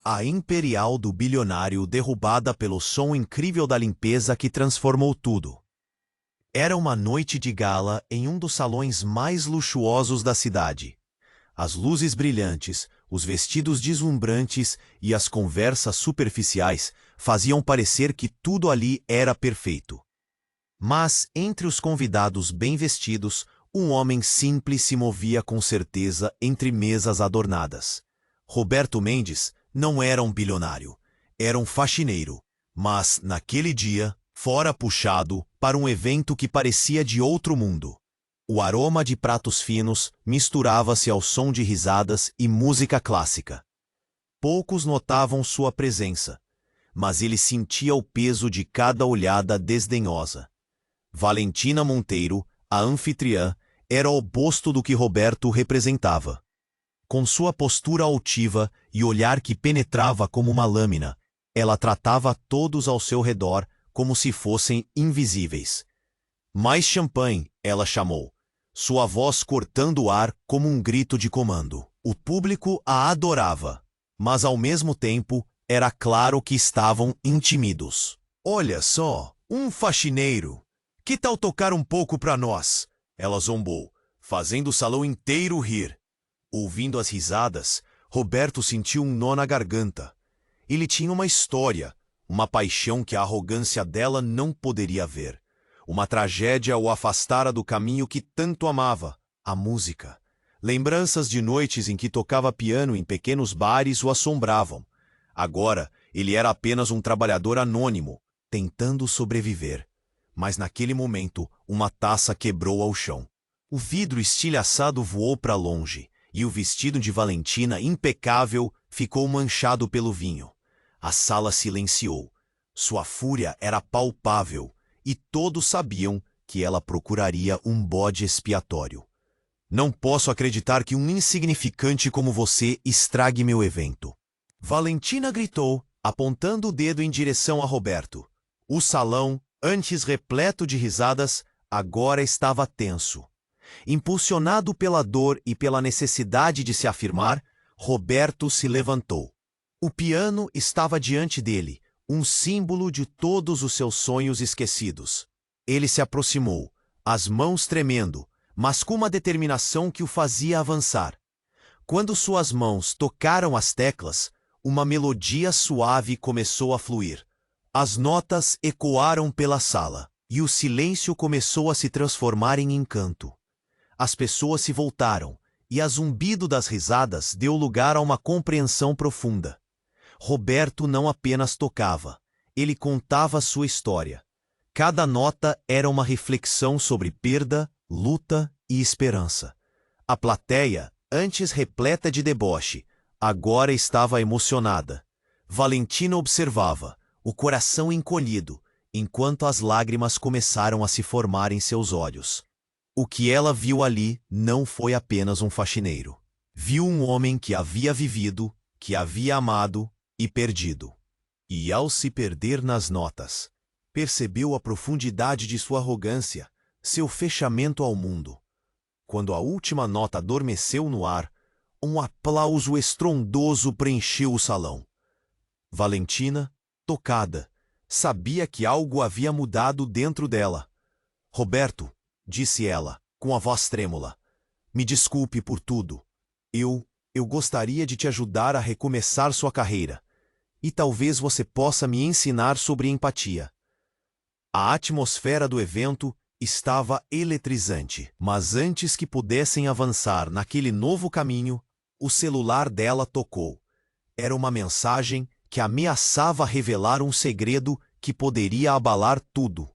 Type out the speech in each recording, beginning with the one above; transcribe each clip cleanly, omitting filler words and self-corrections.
A Imperial do bilionário derrubada pelo som incrível da limpeza que transformou tudo. Era uma noite de gala em um dos salões mais luxuosos da cidade. As luzes brilhantes, os vestidos deslumbrantes e as conversas superficiais faziam parecer que tudo ali era perfeito. Mas, entre os convidados bem vestidos, um homem simples se movia com certeza entre mesas adornadas. Roberto Mendes não era um bilionário, era um faxineiro, mas, naquele dia, fora puxado para um evento que parecia de outro mundo. O aroma de pratos finos misturava-se ao som de risadas e música clássica. Poucos notavam sua presença, mas ele sentia o peso de cada olhada desdenhosa. Valentina Monteiro, a anfitriã, era o oposto do que Roberto representava. Com sua postura altiva e olhar que penetrava como uma lâmina, ela tratava todos ao seu redor como se fossem invisíveis. Mais champanhe, ela chamou, sua voz cortando o ar como um grito de comando. O público a adorava, mas ao mesmo tempo era claro que estavam intimidos. Olha só, um faxineiro. Que tal tocar um pouco para nós? Ela zombou, fazendo o salão inteiro rir. Ouvindo as risadas, Roberto sentiu um nó na garganta. Ele tinha uma história, uma paixão que a arrogância dela não poderia ver. Uma tragédia o afastara do caminho que tanto amava, a música. Lembranças de noites em que tocava piano em pequenos bares o assombravam. Agora, ele era apenas um trabalhador anônimo, tentando sobreviver. Mas naquele momento, uma taça quebrou ao chão. O vidro estilhaçado voou para longe, e o vestido de Valentina, impecável, ficou manchado pelo vinho. A sala silenciou. Sua fúria era palpável, e todos sabiam que ela procuraria um bode expiatório. Não posso acreditar que um insignificante como você estrague meu evento. Valentina gritou, apontando o dedo em direção a Roberto. O salão, antes repleto de risadas, agora estava tenso. Impulsionado pela dor e pela necessidade de se afirmar, Roberto se levantou. O piano estava diante dele, um símbolo de todos os seus sonhos esquecidos. Ele se aproximou, as mãos tremendo, mas com uma determinação que o fazia avançar. Quando suas mãos tocaram as teclas, uma melodia suave começou a fluir. As notas ecoaram pela sala, e o silêncio começou a se transformar em encanto. As pessoas se voltaram, e a zumbido das risadas deu lugar a uma compreensão profunda. Roberto não apenas tocava, ele contava sua história. Cada nota era uma reflexão sobre perda, luta e esperança. A plateia, antes repleta de deboche, agora estava emocionada. Valentina observava, o coração encolhido, enquanto as lágrimas começaram a se formar em seus olhos. O que ela viu ali não foi apenas um faxineiro. Viu um homem que havia vivido, que havia amado e perdido. E ao se perder nas notas, percebeu a profundidade de sua arrogância, seu fechamento ao mundo. Quando a última nota adormeceu no ar, um aplauso estrondoso preencheu o salão. Valentina, tocada, sabia que algo havia mudado dentro dela. Roberto, disse ela, com a voz trêmula, me desculpe por tudo. Eu gostaria de te ajudar a recomeçar sua carreira. E talvez você possa me ensinar sobre empatia. A atmosfera do evento estava eletrizante, mas antes que pudessem avançar naquele novo caminho, o celular dela tocou. Era uma mensagem que ameaçava revelar um segredo que poderia abalar tudo.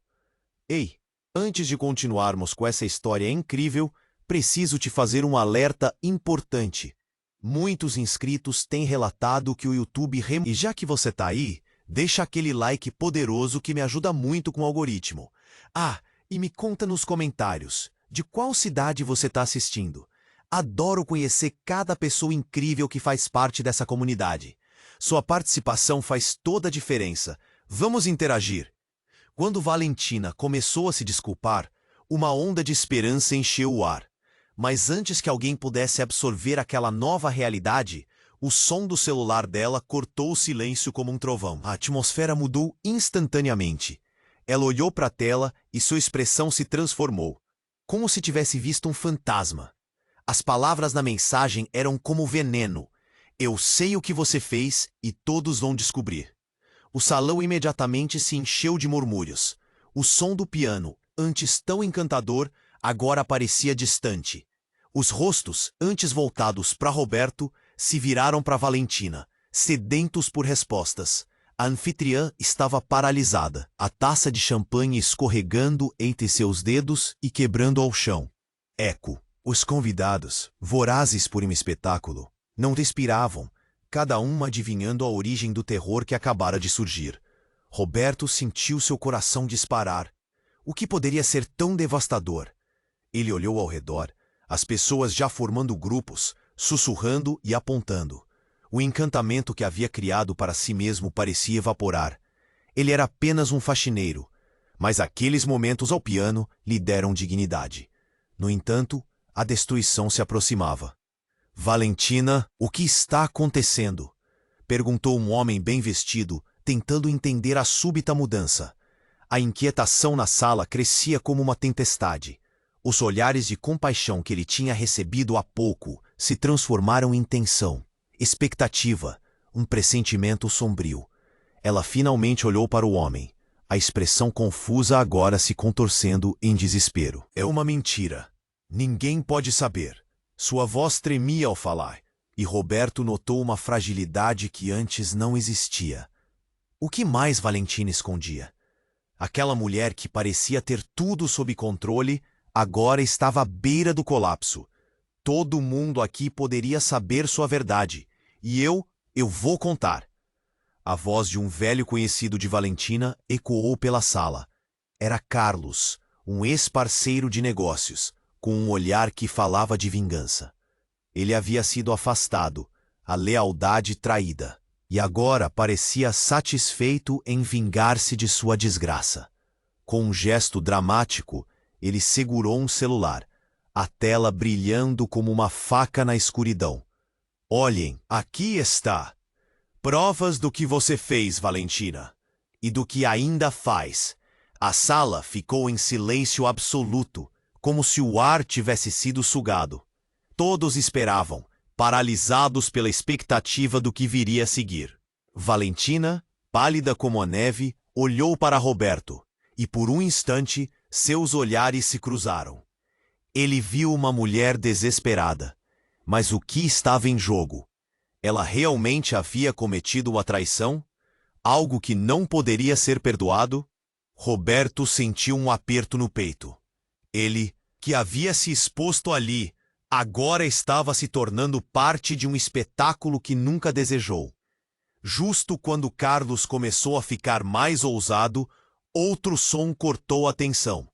Ei, antes de continuarmos com essa história incrível, preciso te fazer um alerta importante. Muitos inscritos têm relatado que o YouTube E já que você tá aí, deixa aquele like poderoso que me ajuda muito com o algoritmo. Ah, e me conta nos comentários, de qual cidade você tá assistindo. Adoro conhecer cada pessoa incrível que faz parte dessa comunidade. Sua participação faz toda a diferença. Vamos interagir. Quando Valentina começou a se desculpar, uma onda de esperança encheu o ar. Mas antes que alguém pudesse absorver aquela nova realidade, O som do celular dela cortou o silêncio como um trovão. A atmosfera mudou instantaneamente. Ela olhou para a tela e sua expressão se transformou, como se tivesse visto um fantasma. As palavras na mensagem eram como veneno. Eu sei o que você fez e todos vão descobrir. O salão imediatamente se encheu de murmúrios. O som do piano, antes tão encantador, agora parecia distante. Os rostos, antes voltados para Roberto, se viraram para Valentina, sedentos por respostas. A anfitriã estava paralisada, a taça de champanhe escorregando entre seus dedos e quebrando ao chão. Eco. Os convidados, vorazes por um espetáculo, não respiravam, cada um adivinhando a origem do terror que acabara de surgir. Roberto sentiu seu coração disparar. O que poderia ser tão devastador? Ele olhou ao redor, as pessoas já formando grupos, sussurrando e apontando. O encantamento que havia criado para si mesmo parecia evaporar. Ele era apenas um faxineiro, mas aqueles momentos ao piano lhe deram dignidade. No entanto, a destruição se aproximava. Valentina, o que está acontecendo? Perguntou um homem bem vestido, tentando entender a súbita mudança. A inquietação na sala crescia como uma tempestade. Os olhares de compaixão que ele tinha recebido há pouco se transformaram em tensão, expectativa, um pressentimento sombrio. Ela finalmente olhou para o homem, a expressão confusa agora se contorcendo em desespero. É uma mentira. Ninguém pode saber. Sua voz tremia ao falar, e Roberto notou uma fragilidade que antes não existia. O que mais Valentina escondia? Aquela mulher que parecia ter tudo sob controle, agora estava à beira do colapso. Todo mundo aqui poderia saber sua verdade, e eu vou contar. A voz de um velho conhecido de Valentina ecoou pela sala. Era Carlos, um ex-parceiro de negócios, com um olhar que falava de vingança. Ele havia sido afastado, a lealdade traída, e agora parecia satisfeito em vingar-se de sua desgraça. Com um gesto dramático, ele segurou um celular, a tela brilhando como uma faca na escuridão. Olhem, aqui está. Provas do que você fez, Valentina, e do que ainda faz. A sala ficou em silêncio absoluto, como se o ar tivesse sido sugado. Todos esperavam, paralisados pela expectativa do que viria a seguir. Valentina, pálida como a neve, olhou para Roberto, e por um instante seus olhares se cruzaram. Ele viu uma mulher desesperada. Mas o que estava em jogo? Ela realmente havia cometido a traição? Algo que não poderia ser perdoado? Roberto sentiu um aperto no peito. Ele, que havia se exposto ali, agora estava se tornando parte de um espetáculo que nunca desejou. Justo quando Carlos começou a ficar mais ousado, outro som cortou a tensão.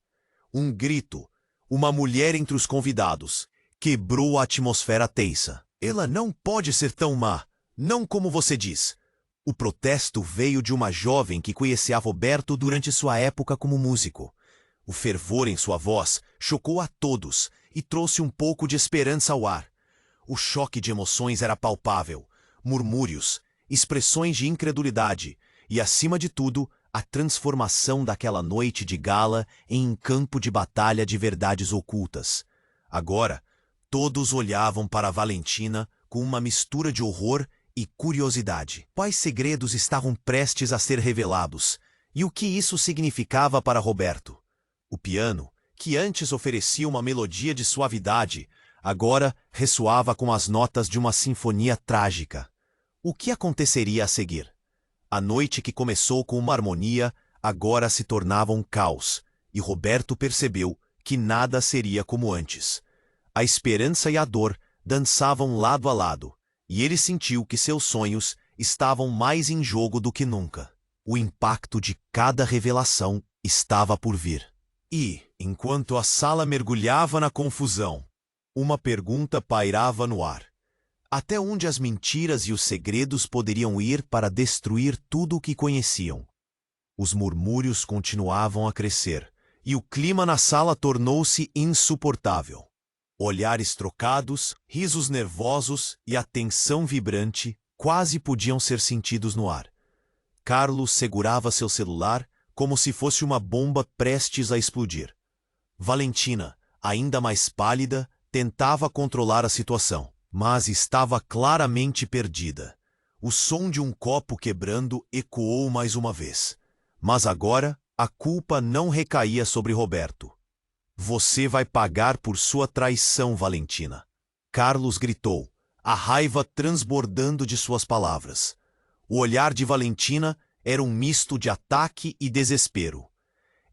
Um grito, uma mulher entre os convidados, quebrou a atmosfera tensa. Ela não pode ser tão má, não como você diz. O protesto veio de uma jovem que conhecia Roberto durante sua época como músico. O fervor em sua voz chocou a todos e trouxe um pouco de esperança ao ar. O choque de emoções era palpável, murmúrios, expressões de incredulidade e, acima de tudo, a transformação daquela noite de gala em um campo de batalha de verdades ocultas. Agora, todos olhavam para Valentina com uma mistura de horror e curiosidade. Quais segredos estavam prestes a ser revelados? E o que isso significava para Roberto? O piano, que antes oferecia uma melodia de suavidade, agora ressoava com as notas de uma sinfonia trágica. O que aconteceria a seguir? A noite que começou com uma harmonia, agora se tornava um caos, e Roberto percebeu que nada seria como antes. A esperança e a dor dançavam lado a lado, e ele sentiu que seus sonhos estavam mais em jogo do que nunca. O impacto de cada revelação estava por vir. E, enquanto a sala mergulhava na confusão, uma pergunta pairava no ar. Até onde as mentiras e os segredos poderiam ir para destruir tudo o que conheciam? Os murmúrios continuavam a crescer, e o clima na sala tornou-se insuportável. Olhares trocados, risos nervosos e a tensão vibrante quase podiam ser sentidos no ar. Carlos segurava seu celular como se fosse uma bomba prestes a explodir. Valentina, ainda mais pálida, tentava controlar a situação, mas estava claramente perdida. O som de um copo quebrando ecoou mais uma vez. Mas agora, a culpa não recaía sobre Roberto. Você vai pagar por sua traição, Valentina. Carlos gritou, a raiva transbordando de suas palavras. O olhar de Valentina era um misto de ataque e desespero.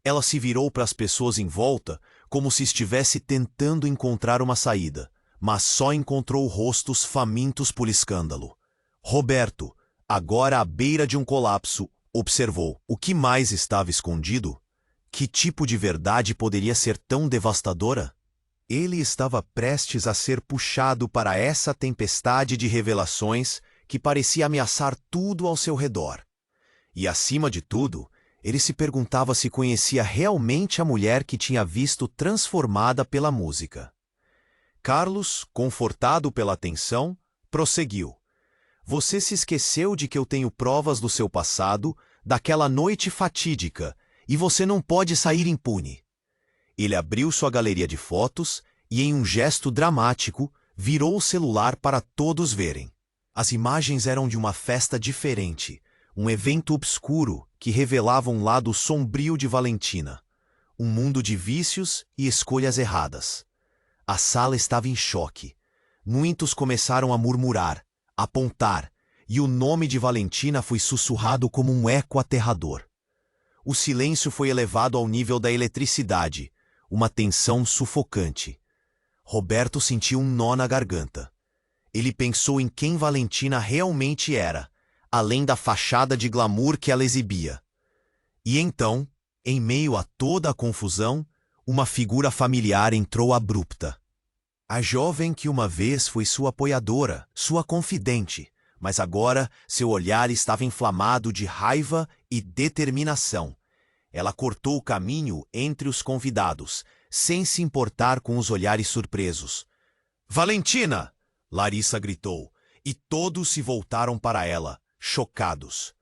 Ela se virou para as pessoas em volta como se estivesse tentando encontrar uma saída, mas só encontrou rostos famintos por escândalo. Roberto, agora à beira de um colapso, observou. O que mais estava escondido? Que tipo de verdade poderia ser tão devastadora? Ele estava prestes a ser puxado para essa tempestade de revelações que parecia ameaçar tudo ao seu redor. E, acima de tudo, ele se perguntava se conhecia realmente a mulher que tinha visto transformada pela música. Carlos, confortado pela atenção, prosseguiu. Você se esqueceu de que eu tenho provas do seu passado, daquela noite fatídica, e você não pode sair impune. Ele abriu sua galeria de fotos e, em um gesto dramático, virou o celular para todos verem. As imagens eram de uma festa diferente, um evento obscuro que revelava um lado sombrio de Valentina, um mundo de vícios e escolhas erradas. A sala estava em choque. Muitos começaram a murmurar, apontar, e o nome de Valentina foi sussurrado como um eco aterrador. O silêncio foi elevado ao nível da eletricidade, uma tensão sufocante. Roberto sentiu um nó na garganta. Ele pensou em quem Valentina realmente era, além da fachada de glamour que ela exibia. E então, em meio a toda a confusão, uma figura familiar entrou abrupta. A jovem que uma vez foi sua apoiadora, sua confidente, mas agora seu olhar estava inflamado de raiva e determinação. Ela cortou o caminho entre os convidados, sem se importar com os olhares surpresos. Valentina! Larissa gritou, e todos se voltaram para ela, chocados.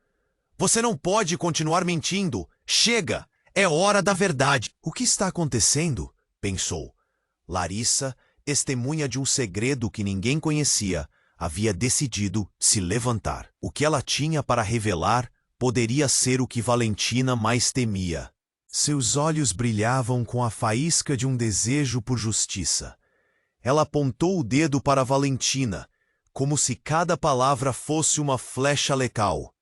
Você não pode continuar mentindo! Chega! É hora da verdade! O que está acontecendo? Pensou. Larissa, testemunha de um segredo que ninguém conhecia, havia decidido se levantar. O que ela tinha para revelar poderia ser o que Valentina mais temia. Seus olhos brilhavam com a faísca de um desejo por justiça. Ela apontou o dedo para Valentina, como se cada palavra fosse uma flecha letal.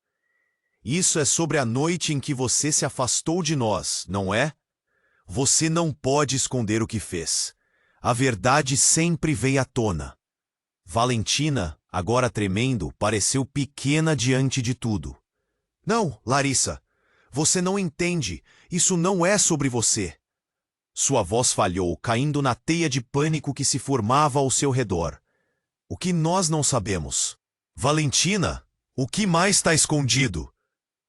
Isso é sobre a noite em que você se afastou de nós, não é? Você não pode esconder o que fez. A verdade sempre veio à tona. Valentina, agora tremendo, pareceu pequena diante de tudo. Não, Larissa, você não entende. Isso não é sobre você. Sua voz falhou, caindo na teia de pânico que se formava ao seu redor. O que nós não sabemos? Valentina, o que mais está escondido?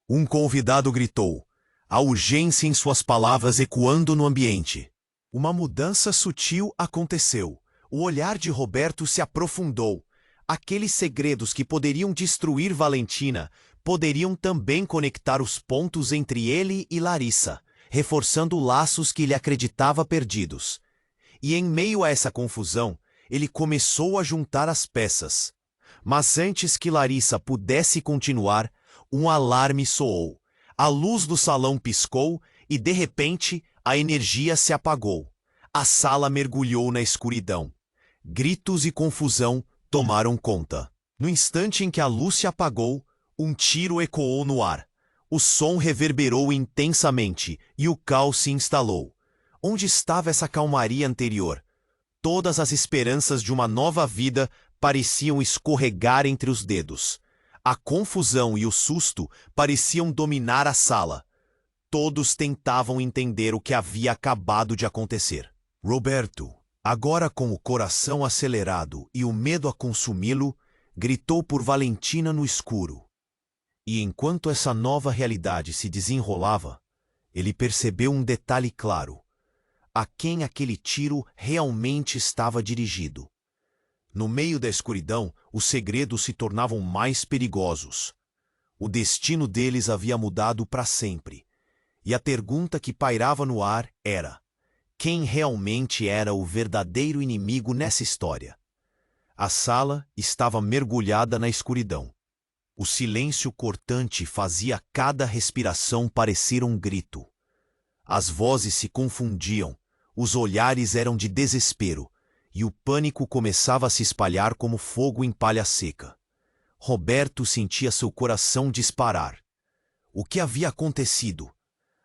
Um convidado gritou, a urgência em suas palavras ecoando no ambiente. Uma mudança sutil aconteceu. O olhar de Roberto se aprofundou. Aqueles segredos que poderiam destruir Valentina poderiam também conectar os pontos entre ele e Larissa, reforçando laços que ele acreditava perdidos. E em meio a essa confusão, ele começou a juntar as peças. Mas antes que Larissa pudesse continuar, um alarme soou. A luz do salão piscou e, de repente, a energia se apagou. A sala mergulhou na escuridão. Gritos e confusão tomaram conta. No instante em que a luz se apagou, um tiro ecoou no ar. O som reverberou intensamente e o caos se instalou. Onde estava essa calmaria anterior? Todas as esperanças de uma nova vida pareciam escorregar entre os dedos. A confusão e o susto pareciam dominar a sala. Todos tentavam entender o que havia acabado de acontecer. Roberto, agora com o coração acelerado e o medo a consumi-lo, gritou por Valentina no escuro. E enquanto essa nova realidade se desenrolava, ele percebeu um detalhe claro. a quem aquele tiro realmente estava dirigido. No meio da escuridão, os segredos se tornavam mais perigosos. O destino deles havia mudado para sempre. E a pergunta que pairava no ar era: quem realmente era o verdadeiro inimigo nessa história? A sala estava mergulhada na escuridão. O silêncio cortante fazia cada respiração parecer um grito. As vozes se confundiam, os olhares eram de desespero, e o pânico começava a se espalhar como fogo em palha seca. Roberto sentia seu coração disparar. O que havia acontecido?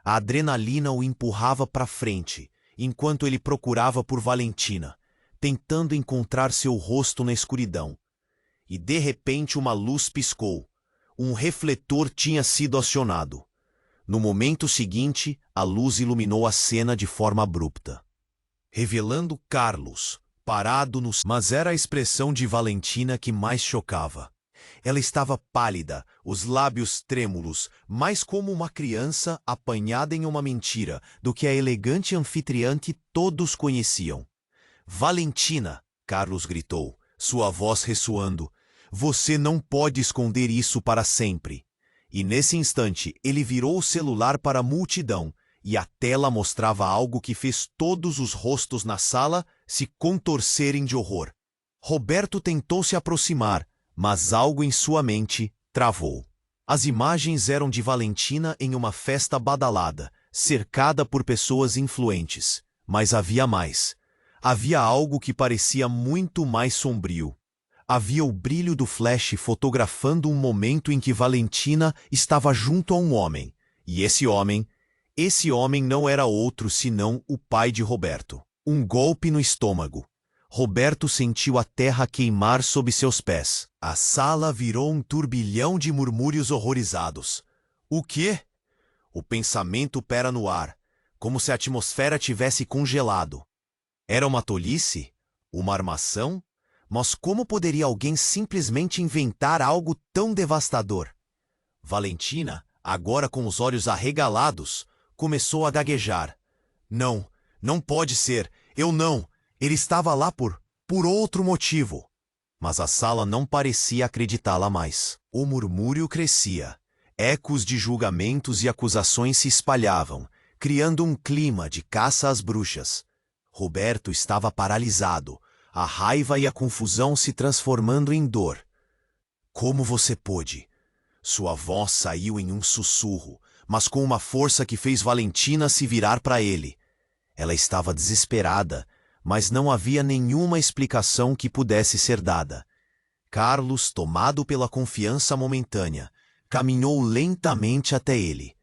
A adrenalina o empurrava para frente, enquanto ele procurava por Valentina, tentando encontrar seu rosto na escuridão. E de repente uma luz piscou. Um refletor tinha sido acionado. No momento seguinte, a luz iluminou a cena de forma abrupta, revelando Carlos, parado no... Mas era a expressão de Valentina que mais chocava. Ela estava pálida, os lábios trêmulos, mais como uma criança apanhada em uma mentira do que a elegante anfitriã que todos conheciam. Valentina, Carlos gritou, sua voz ressoando. Você não pode esconder isso para sempre. E nesse instante, ele virou o celular para a multidão, e a tela mostrava algo que fez todos os rostos na sala se contorcerem de horror. Roberto tentou se aproximar, mas algo em sua mente travou. As imagens eram de Valentina em uma festa badalada, cercada por pessoas influentes. Mas havia mais. Havia algo que parecia muito mais sombrio. Havia o brilho do flash fotografando um momento em que Valentina estava junto a um homem. E esse homem não era outro senão o pai de Roberto. Um golpe no estômago. Roberto sentiu a terra queimar sob seus pés. A sala virou um turbilhão de murmúrios horrorizados. O quê? O pensamento pera no ar, como se a atmosfera tivesse congelado. Era uma tolice? Uma armação? Mas como poderia alguém simplesmente inventar algo tão devastador? Valentina, agora com os olhos arregalados, começou a gaguejar. Não, não pode ser, eu não. Ele estava lá por outro motivo. Mas a sala não parecia acreditá-la mais. O murmúrio crescia. Ecos de julgamentos e acusações se espalhavam, criando um clima de caça às bruxas. Roberto estava paralisado, a raiva e a confusão se transformando em dor. Como você pôde? Sua voz saiu em um sussurro, mas com uma força que fez Valentina se virar para ele. Ela estava desesperada, mas não havia nenhuma explicação que pudesse ser dada. Carlos, tomado pela confiança momentânea, caminhou lentamente até ele.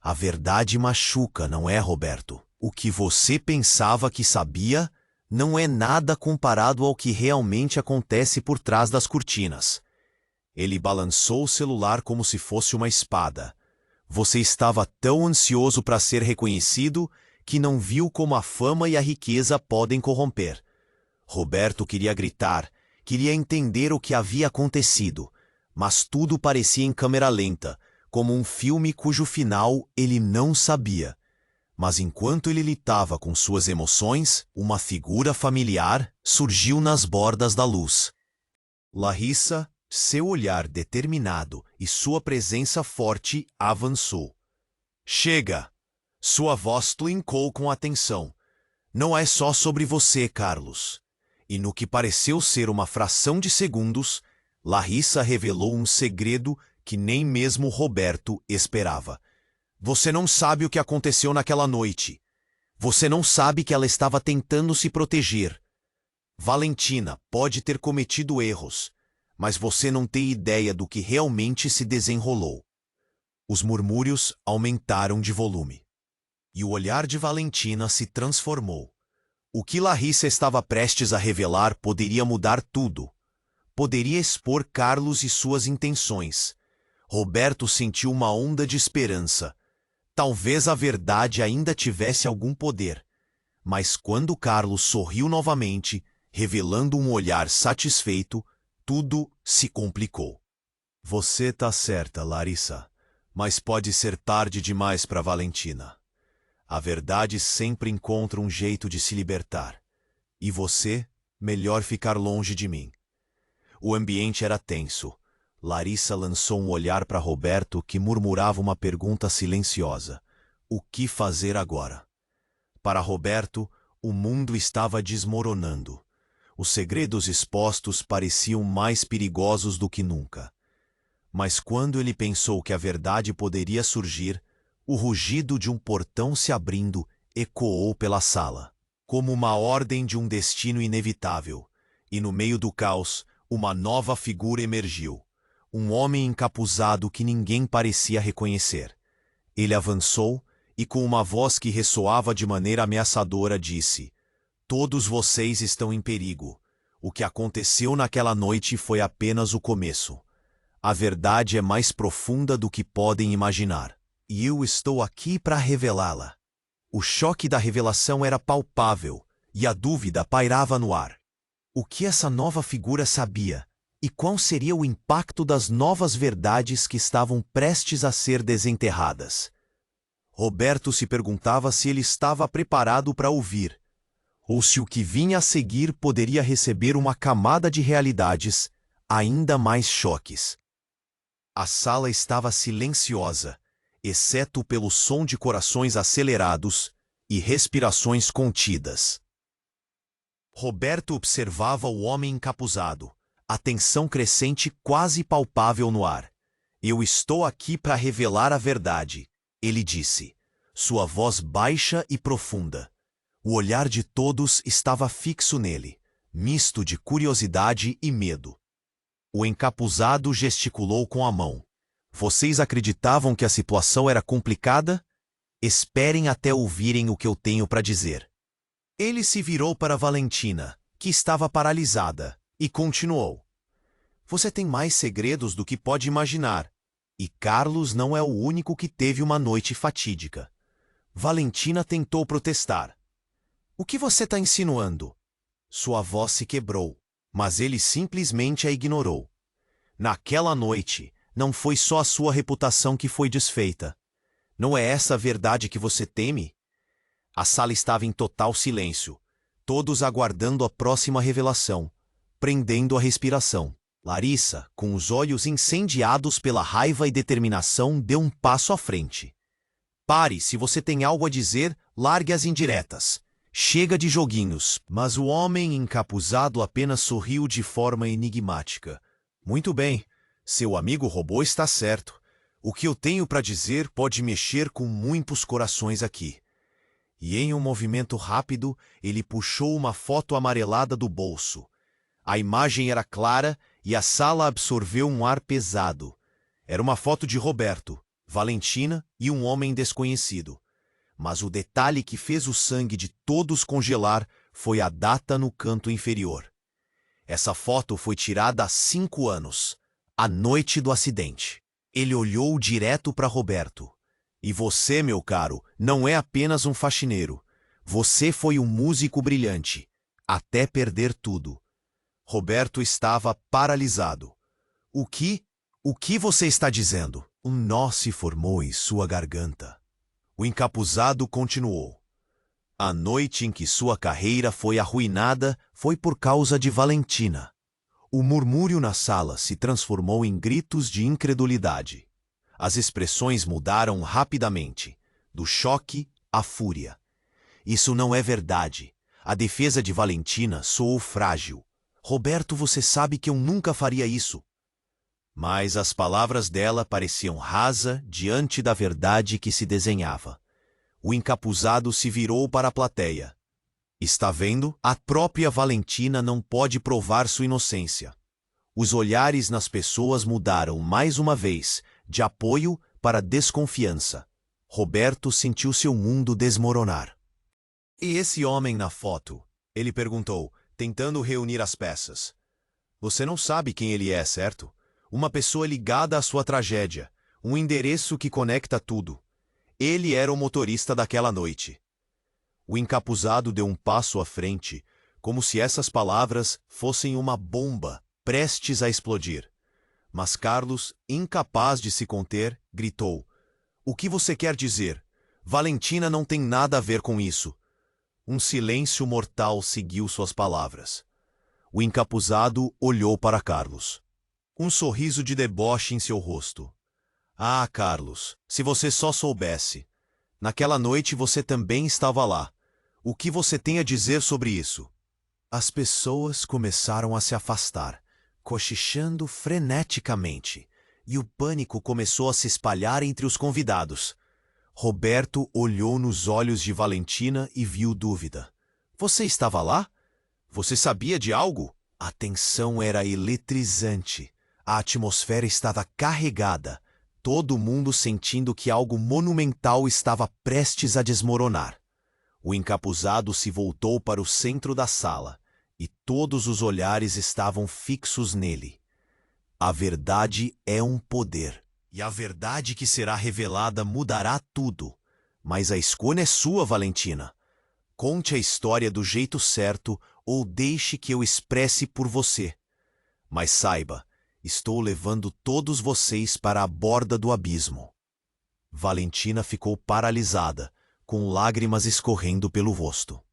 A verdade machuca, não é, Roberto? O que você pensava que sabia não é nada comparado ao que realmente acontece por trás das cortinas. Ele balançou o celular como se fosse uma espada. Você estava tão ansioso para ser reconhecido que não viu como a fama e a riqueza podem corromper. Roberto queria gritar, queria entender o que havia acontecido, mas tudo parecia em câmera lenta, como um filme cujo final ele não sabia. Mas enquanto ele lutava com suas emoções, uma figura familiar surgiu nas bordas da luz. Larissa, seu olhar determinado e sua presença forte avançou. Chega! Sua voz twincou com atenção. Não é só sobre você, Carlos. E no que pareceu ser uma fração de segundos, Larissa revelou um segredo que nem mesmo Roberto esperava. Você não sabe o que aconteceu naquela noite. Você não sabe que ela estava tentando se proteger. Valentina pode ter cometido erros, mas você não tem ideia do que realmente se desenrolou. Os murmúrios aumentaram de volume. E o olhar de Valentina se transformou. O que Larissa estava prestes a revelar poderia mudar tudo. Poderia expor Carlos e suas intenções. Roberto sentiu uma onda de esperança. Talvez a verdade ainda tivesse algum poder. Mas quando Carlos sorriu novamente, revelando um olhar satisfeito, tudo se complicou. Você tá certa, Larissa, mas pode ser tarde demais para Valentina. A verdade sempre encontra um jeito de se libertar. E você, melhor ficar longe de mim. O ambiente era tenso. Larissa lançou um olhar para Roberto que murmurava uma pergunta silenciosa. O que fazer agora? Para Roberto, o mundo estava desmoronando. Os segredos expostos pareciam mais perigosos do que nunca. Mas quando ele pensou que a verdade poderia surgir, o rugido de um portão se abrindo ecoou pela sala, como uma ordem de um destino inevitável. E no meio do caos, uma nova figura emergiu. Um homem encapuzado que ninguém parecia reconhecer. Ele avançou e, com uma voz que ressoava de maneira ameaçadora, disse: "Todos vocês estão em perigo. O que aconteceu naquela noite foi apenas o começo. A verdade é mais profunda do que podem imaginar. E eu estou aqui para revelá-la." O choque da revelação era palpável e a dúvida pairava no ar. O que essa nova figura sabia? E qual seria o impacto das novas verdades que estavam prestes a ser desenterradas? Roberto se perguntava se ele estava preparado para ouvir, ou se o que vinha a seguir poderia receber uma camada de realidades ainda mais choques. A sala estava silenciosa, exceto pelo som de corações acelerados e respirações contidas. Roberto observava o homem encapuzado, a tensão crescente quase palpável no ar. "Eu estou aqui para revelar a verdade", ele disse, sua voz baixa e profunda. O olhar de todos estava fixo nele, misto de curiosidade e medo. O encapuzado gesticulou com a mão. "Vocês acreditavam que a situação era complicada? Esperem até ouvirem o que eu tenho para dizer." Ele se virou para Valentina, que estava paralisada, e continuou: "Você tem mais segredos do que pode imaginar. E Carlos não é o único que teve uma noite fatídica." Valentina tentou protestar. "O que você está insinuando?" Sua voz se quebrou, mas ele simplesmente a ignorou. "Naquela noite, não foi só a sua reputação que foi desfeita. Não é essa a verdade que você teme?" A sala estava em total silêncio, todos aguardando a próxima revelação, prendendo a respiração. Larissa, com os olhos incendiados pela raiva e determinação, deu um passo à frente. "Pare, se você tem algo a dizer, largue as indiretas. Chega de joguinhos." Mas o homem encapuzado apenas sorriu de forma enigmática. "Muito bem, seu amigo robô está certo. O que eu tenho para dizer pode mexer com muitos corações aqui." E em um movimento rápido, ele puxou uma foto amarelada do bolso. A imagem era clara e a sala absorveu um ar pesado. Era uma foto de Roberto, Valentina e um homem desconhecido. Mas o detalhe que fez o sangue de todos congelar foi a data no canto inferior. Essa foto foi tirada há 5 anos, a noite do acidente. Ele olhou direto para Roberto. "E você, meu caro, não é apenas um faxineiro. Você foi um músico brilhante, até perder tudo." Roberto estava paralisado. O que você está dizendo?" Um nó se formou em sua garganta. O encapuzado continuou: "A noite em que sua carreira foi arruinada foi por causa de Valentina." O murmúrio na sala se transformou em gritos de incredulidade. As expressões mudaram rapidamente, do choque à fúria. "Isso não é verdade. A defesa de Valentina soou frágil. Roberto, você sabe que eu nunca faria isso." Mas as palavras dela pareciam rasa diante da verdade que se desenhava. O encapuzado se virou para a plateia. "Está vendo? A própria Valentina não pode provar sua inocência." Os olhares nas pessoas mudaram mais uma vez, de apoio para desconfiança. Roberto sentiu seu mundo desmoronar. "E esse homem na foto?" ele perguntou, tentando reunir as peças. "Você não sabe quem ele é, certo? Uma pessoa ligada à sua tragédia, um endereço que conecta tudo. Ele era o motorista daquela noite." O encapuzado deu um passo à frente, como se essas palavras fossem uma bomba prestes a explodir. Mas Carlos, incapaz de se conter, gritou: "O que você quer dizer? Valentina não tem nada a ver com isso. Um silêncio mortal seguiu suas palavras. O encapuzado olhou para Carlos. Um sorriso de deboche em seu rosto. Ah, Carlos, se você só soubesse. Naquela noite você também estava lá. O que você tem a dizer sobre isso? As pessoas começaram a se afastar, cochichando freneticamente, e o pânico começou a se espalhar entre os convidados. Roberto olhou nos olhos de Valentina e viu dúvida. Você estava lá? Você sabia de algo? A tensão era eletrizante. A atmosfera estava carregada, todo mundo sentindo que algo monumental estava prestes a desmoronar. O encapuzado se voltou para o centro da sala, e todos os olhares estavam fixos nele. A verdade é um poder, e a verdade que será revelada mudará tudo. Mas a escolha é sua, Valentina. Conte a história do jeito certo ou deixe que eu expresse por você. Mas saiba, estou levando todos vocês para a borda do abismo. Valentina ficou paralisada, com lágrimas escorrendo pelo rosto.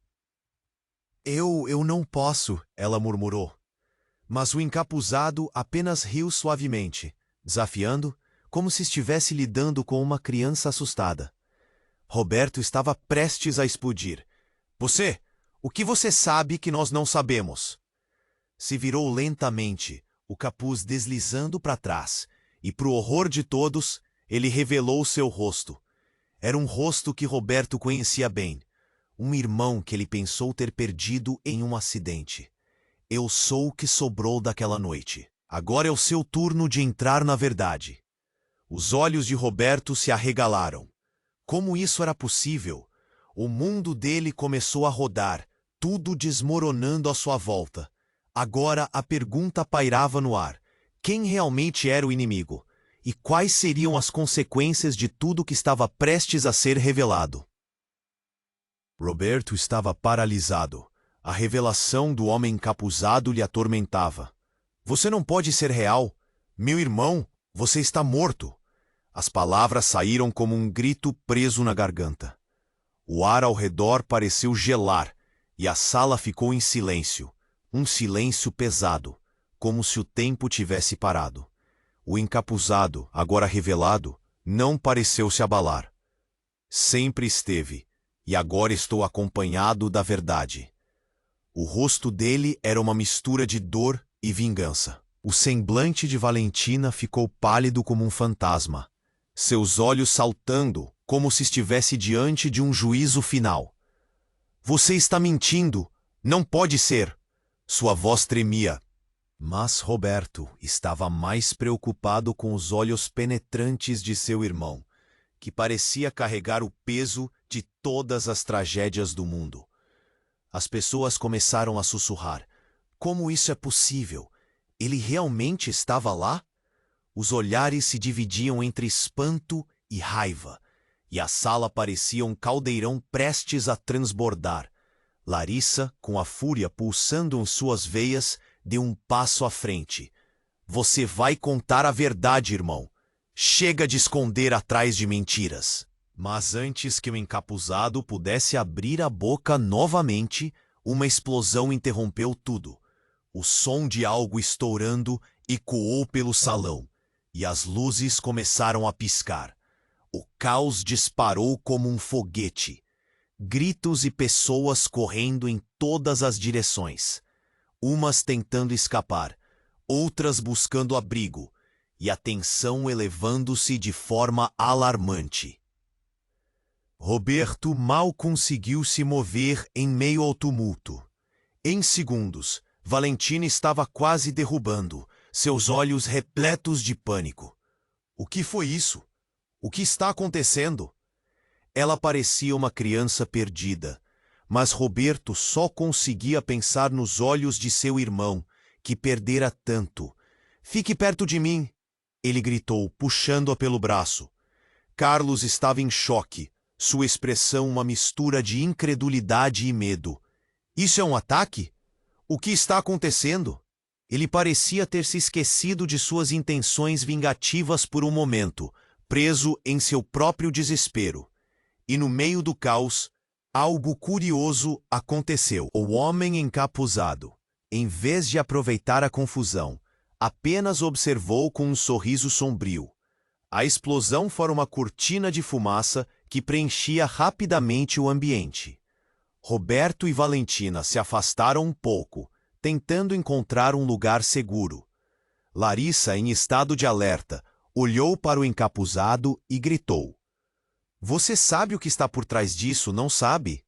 Eu não posso, ela murmurou. Mas o encapuzado apenas riu suavemente, desafiando, como se estivesse lidando com uma criança assustada. Roberto estava prestes a explodir. Você, o que você sabe que nós não sabemos? Se virou lentamente, o capuz deslizando para trás, e pro horror de todos, ele revelou seu rosto. Era um rosto que Roberto conhecia bem, um irmão que ele pensou ter perdido em um acidente. Eu sou o que sobrou daquela noite. Agora é o seu turno de entrar na verdade. Os olhos de Roberto se arregalaram. Como isso era possível? O mundo dele começou a rodar, tudo desmoronando à sua volta. Agora a pergunta pairava no ar. Quem realmente era o inimigo? E quais seriam as consequências de tudo que estava prestes a ser revelado? Roberto estava paralisado. A revelação do homem encapuzado lhe atormentava. Você não pode ser real. Meu irmão, você está morto. As palavras saíram como um grito preso na garganta. O ar ao redor pareceu gelar, e a sala ficou em silêncio. Um silêncio pesado, como se o tempo tivesse parado. O encapuzado, agora revelado, não pareceu se abalar. Sempre esteve, e agora estou acompanhado da verdade. O rosto dele era uma mistura de dor e vingança. O semblante de Valentina ficou pálido como um fantasma, seus olhos saltando como se estivesse diante de um juízo final. Você está mentindo! Não pode ser! Sua voz tremia. Mas Roberto estava mais preocupado com os olhos penetrantes de seu irmão, que parecia carregar o peso de todas as tragédias do mundo. As pessoas começaram a sussurrar. Como isso é possível? Ele realmente estava lá? Os olhares se dividiam entre espanto e raiva, e a sala parecia um caldeirão prestes a transbordar. Larissa, com a fúria pulsando em suas veias, deu um passo à frente. Você vai contar a verdade, irmão. Chega de esconder atrás de mentiras. Mas antes que o encapuzado pudesse abrir a boca novamente, uma explosão interrompeu tudo. O som de algo estourando ecoou pelo salão, e as luzes começaram a piscar. O caos disparou como um foguete. Gritos e pessoas correndo em todas as direções. Umas tentando escapar, outras buscando abrigo, e a tensão elevando-se de forma alarmante. Roberto mal conseguiu se mover em meio ao tumulto. Em segundos, Valentina estava quase derrubando, seus olhos repletos de pânico. O que foi isso? O que está acontecendo? Ela parecia uma criança perdida, mas Roberto só conseguia pensar nos olhos de seu irmão, que perdera tanto. Fique perto de mim, ele gritou, puxando-a pelo braço. Carlos estava em choque, sua expressão uma mistura de incredulidade e medo. Isso é um ataque? O que está acontecendo? Ele parecia ter se esquecido de suas intenções vingativas por um momento, preso em seu próprio desespero. E no meio do caos, algo curioso aconteceu. O homem encapuzado, em vez de aproveitar a confusão, apenas observou com um sorriso sombrio. A explosão fora uma cortina de fumaça que preenchia rapidamente o ambiente. Roberto e Valentina se afastaram um pouco, tentando encontrar um lugar seguro. Larissa, em estado de alerta, olhou para o encapuzado e gritou: "Você sabe o que está por trás disso, não sabe?"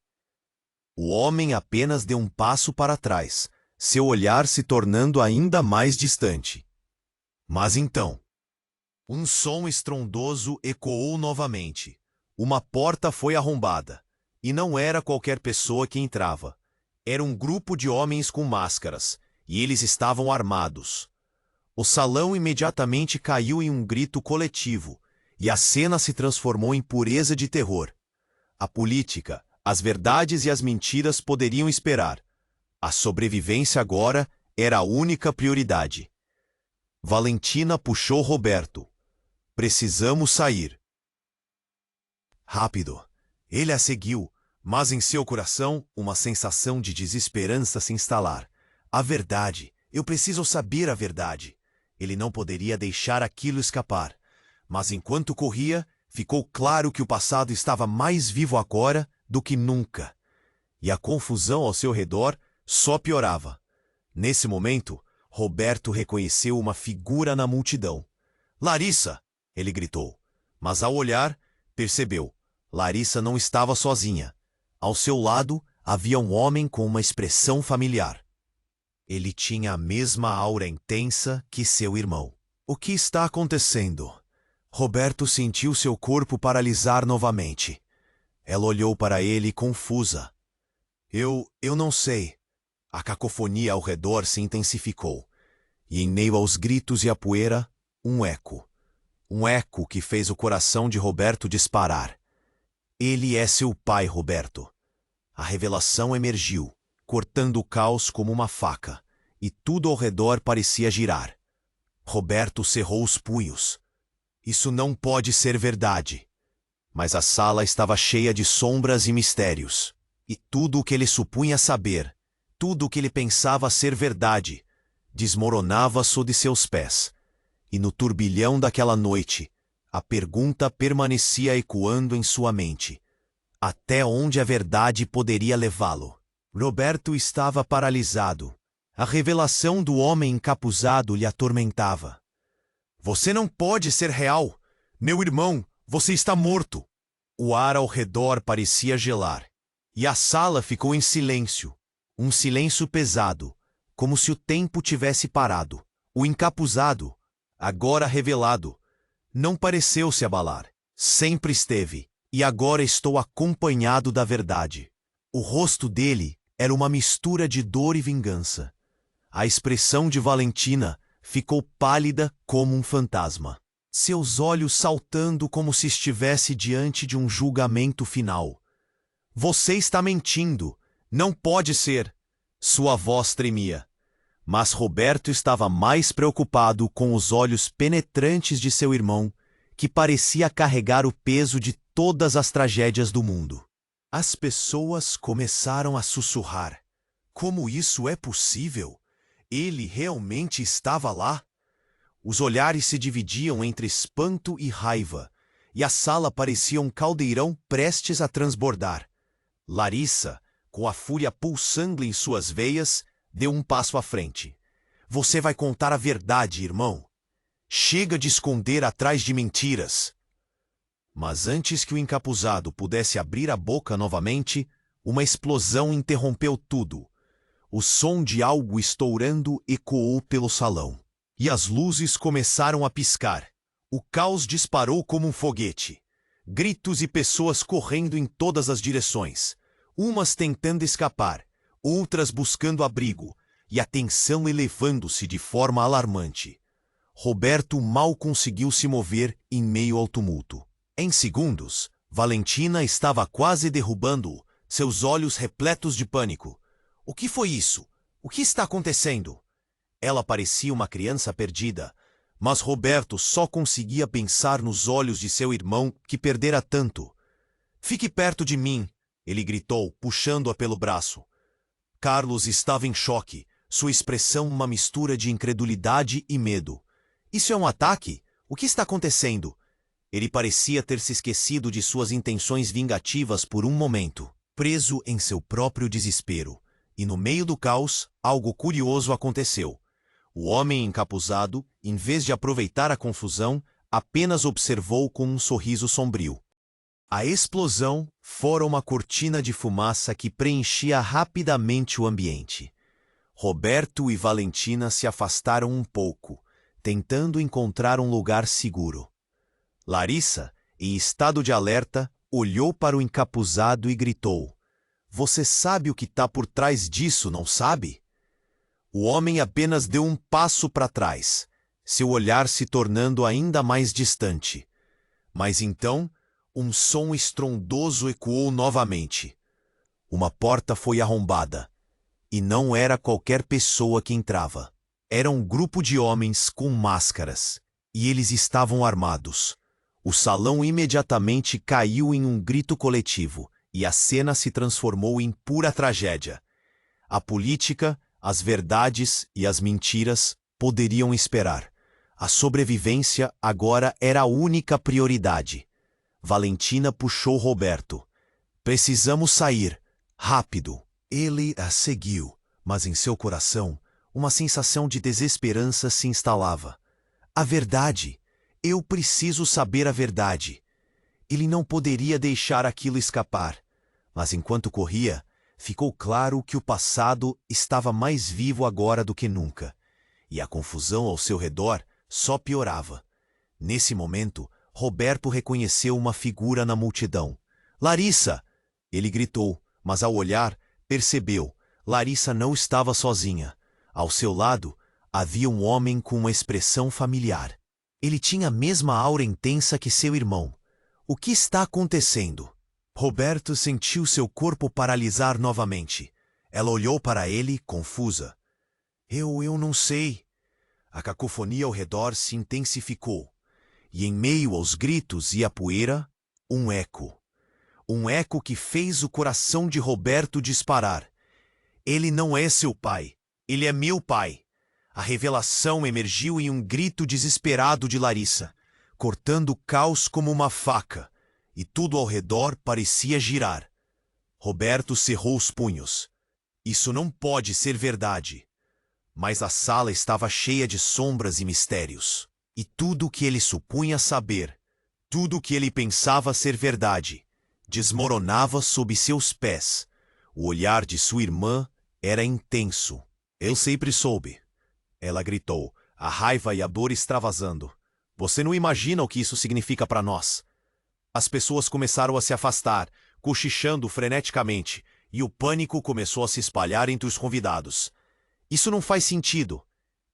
O homem apenas deu um passo para trás, seu olhar se tornando ainda mais distante. Mas então, um som estrondoso ecoou novamente. Uma porta foi arrombada. E não era qualquer pessoa que entrava. Era um grupo de homens com máscaras, e eles estavam armados. O salão imediatamente caiu em um grito coletivo, e a cena se transformou em pureza de terror. A política, as verdades e as mentiras poderiam esperar. A sobrevivência agora era a única prioridade. Valentina puxou Roberto. "Precisamos sair." Rápido. Ele a seguiu, mas em seu coração uma sensação de desesperança se instalar. A verdade. Eu preciso saber a verdade. Ele não poderia deixar aquilo escapar. Mas enquanto corria, ficou claro que o passado estava mais vivo agora do que nunca. E a confusão ao seu redor só piorava. Nesse momento, Roberto reconheceu uma figura na multidão. "Larissa!" ele gritou. Mas ao olhar, percebeu. Larissa não estava sozinha. Ao seu lado, havia um homem com uma expressão familiar. Ele tinha a mesma aura intensa que seu irmão. "O que está acontecendo?" Roberto sentiu seu corpo paralisar novamente. Ela olhou para ele confusa. Eu não sei." A cacofonia ao redor se intensificou. E em meio aos gritos e à poeira, um eco. Um eco que fez o coração de Roberto disparar. "Ele é seu pai, Roberto." A revelação emergiu, cortando o caos como uma faca, e tudo ao redor parecia girar. Roberto cerrou os punhos. Isso não pode ser verdade. Mas a sala estava cheia de sombras e mistérios. E tudo o que ele supunha saber, tudo o que ele pensava ser verdade, desmoronava sob seus pés. E no turbilhão daquela noite, a pergunta permanecia ecoando em sua mente. Até onde a verdade poderia levá-lo? Roberto estava paralisado. A revelação do homem encapuzado lhe atormentava. "Você não pode ser real! Meu irmão, você está morto!" O ar ao redor parecia gelar. E a sala ficou em silêncio. Um silêncio pesado, como se o tempo tivesse parado. O encapuzado, agora revelado, não pareceu se abalar. Sempre esteve. E agora estou acompanhado da verdade. O rosto dele era uma mistura de dor e vingança. A expressão de Valentina ficou pálida como um fantasma. Seus olhos saltando como se estivesse diante de um julgamento final. "Você está mentindo! Não pode ser!" Sua voz tremia. Mas Roberto estava mais preocupado com os olhos penetrantes de seu irmão, que parecia carregar o peso de todas as tragédias do mundo. As pessoas começaram a sussurrar. Como isso é possível? Ele realmente estava lá? Os olhares se dividiam entre espanto e raiva, e a sala parecia um caldeirão prestes a transbordar. Larissa, com a fúria pulsando em suas veias, deu um passo à frente. "Você vai contar a verdade, irmão. Chega de esconder atrás de mentiras." Mas antes que o encapuzado pudesse abrir a boca novamente, uma explosão interrompeu tudo. O som de algo estourando ecoou pelo salão. E as luzes começaram a piscar. O caos disparou como um foguete. Gritos e pessoas correndo em todas as direções. Umas tentando escapar, outras buscando abrigo, e a tensão elevando-se de forma alarmante. Roberto mal conseguiu se mover em meio ao tumulto. Em segundos, Valentina estava quase derrubando-o, seus olhos repletos de pânico. "O que foi isso? O que está acontecendo?" Ela parecia uma criança perdida, mas Roberto só conseguia pensar nos olhos de seu irmão que perdera tanto. Fique perto de mim, ele gritou, puxando-a pelo braço. Carlos estava em choque, sua expressão uma mistura de incredulidade e medo. Isso é um ataque? O que está acontecendo? Ele parecia ter se esquecido de suas intenções vingativas por um momento, preso em seu próprio desespero. E no meio do caos, algo curioso aconteceu. O homem encapuzado, em vez de aproveitar a confusão, apenas observou com um sorriso sombrio. A explosão fora uma cortina de fumaça que preenchia rapidamente o ambiente. Roberto e Valentina se afastaram um pouco, tentando encontrar um lugar seguro. Larissa, em estado de alerta, olhou para o encapuzado e gritou: "Você sabe o que está por trás disso, não sabe?" O homem apenas deu um passo para trás, seu olhar se tornando ainda mais distante. Mas então, um som estrondoso ecoou novamente. Uma porta foi arrombada. E não era qualquer pessoa que entrava. Era um grupo de homens com máscaras. E eles estavam armados. O salão imediatamente caiu em um grito coletivo, e a cena se transformou em pura tragédia. A política, as verdades e as mentiras poderiam esperar. A sobrevivência agora era a única prioridade. Valentina puxou Roberto. "Precisamos sair. Rápido." Ele a seguiu, mas em seu coração, uma sensação de desesperança se instalava. A verdade. Eu preciso saber a verdade. Ele não poderia deixar aquilo escapar. Mas enquanto corria, ficou claro que o passado estava mais vivo agora do que nunca. E a confusão ao seu redor só piorava. Nesse momento, Roberto reconheceu uma figura na multidão. "Larissa!" Ele gritou, mas ao olhar, percebeu. Larissa não estava sozinha. Ao seu lado, havia um homem com uma expressão familiar. Ele tinha a mesma aura intensa que seu irmão. O que está acontecendo? Roberto sentiu seu corpo paralisar novamente. Ela olhou para ele, confusa. Eu não sei." A cacofonia ao redor se intensificou. E em meio aos gritos e à poeira, um eco. Um eco que fez o coração de Roberto disparar. "Ele não é seu pai. Ele é meu pai." A revelação emergiu em um grito desesperado de Larissa, cortando o caos como uma faca, e tudo ao redor parecia girar. Roberto cerrou os punhos. Isso não pode ser verdade. Mas a sala estava cheia de sombras e mistérios. E tudo o que ele supunha saber, tudo o que ele pensava ser verdade, desmoronava sob seus pés. O olhar de sua irmã era intenso. "Eu sempre soube." Ela gritou, a raiva e a dor extravasando. "Você não imagina o que isso significa para nós." As pessoas começaram a se afastar, cochichando freneticamente, e o pânico começou a se espalhar entre os convidados. "Isso não faz sentido."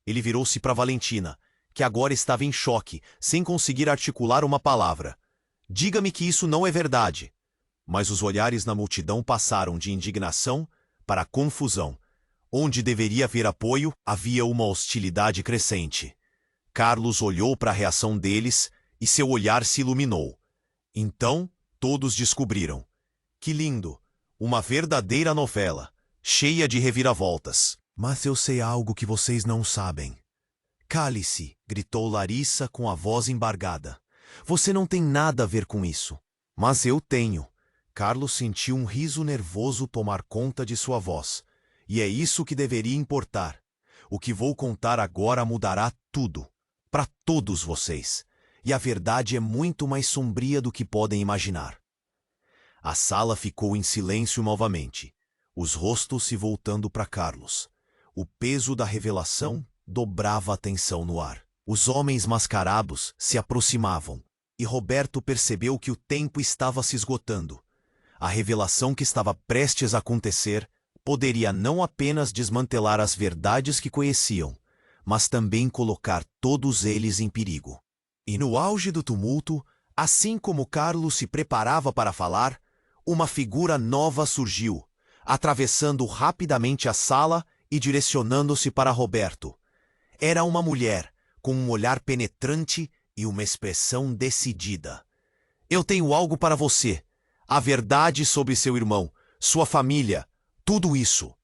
Ele virou-se para Valentina, que agora estava em choque, sem conseguir articular uma palavra. "Diga-me que isso não é verdade." Mas os olhares na multidão passaram de indignação para confusão. Onde deveria haver apoio, havia uma hostilidade crescente. Carlos olhou para a reação deles e seu olhar se iluminou. Então, todos descobriram. Que lindo! Uma verdadeira novela, cheia de reviravoltas. "Mas eu sei algo que vocês não sabem." "Cale-se!" gritou Larissa com a voz embargada. "Você não tem nada a ver com isso." "Mas eu tenho." Carlos sentiu um riso nervoso tomar conta de sua voz. "E é isso que deveria importar. O que vou contar agora mudará tudo. Para todos vocês. E a verdade é muito mais sombria do que podem imaginar." A sala ficou em silêncio novamente, os rostos se voltando para Carlos. O peso da revelação dobrava a tensão no ar. Os homens mascarados se aproximavam, e Roberto percebeu que o tempo estava se esgotando. A revelação que estava prestes a acontecer poderia não apenas desmantelar as verdades que conheciam, mas também colocar todos eles em perigo. E no auge do tumulto, assim como Carlos se preparava para falar, uma figura nova surgiu, atravessando rapidamente a sala e direcionando-se para Roberto. Era uma mulher, com um olhar penetrante e uma expressão decidida. "Eu tenho algo para você." A verdade sobre seu irmão, sua família, tudo isso.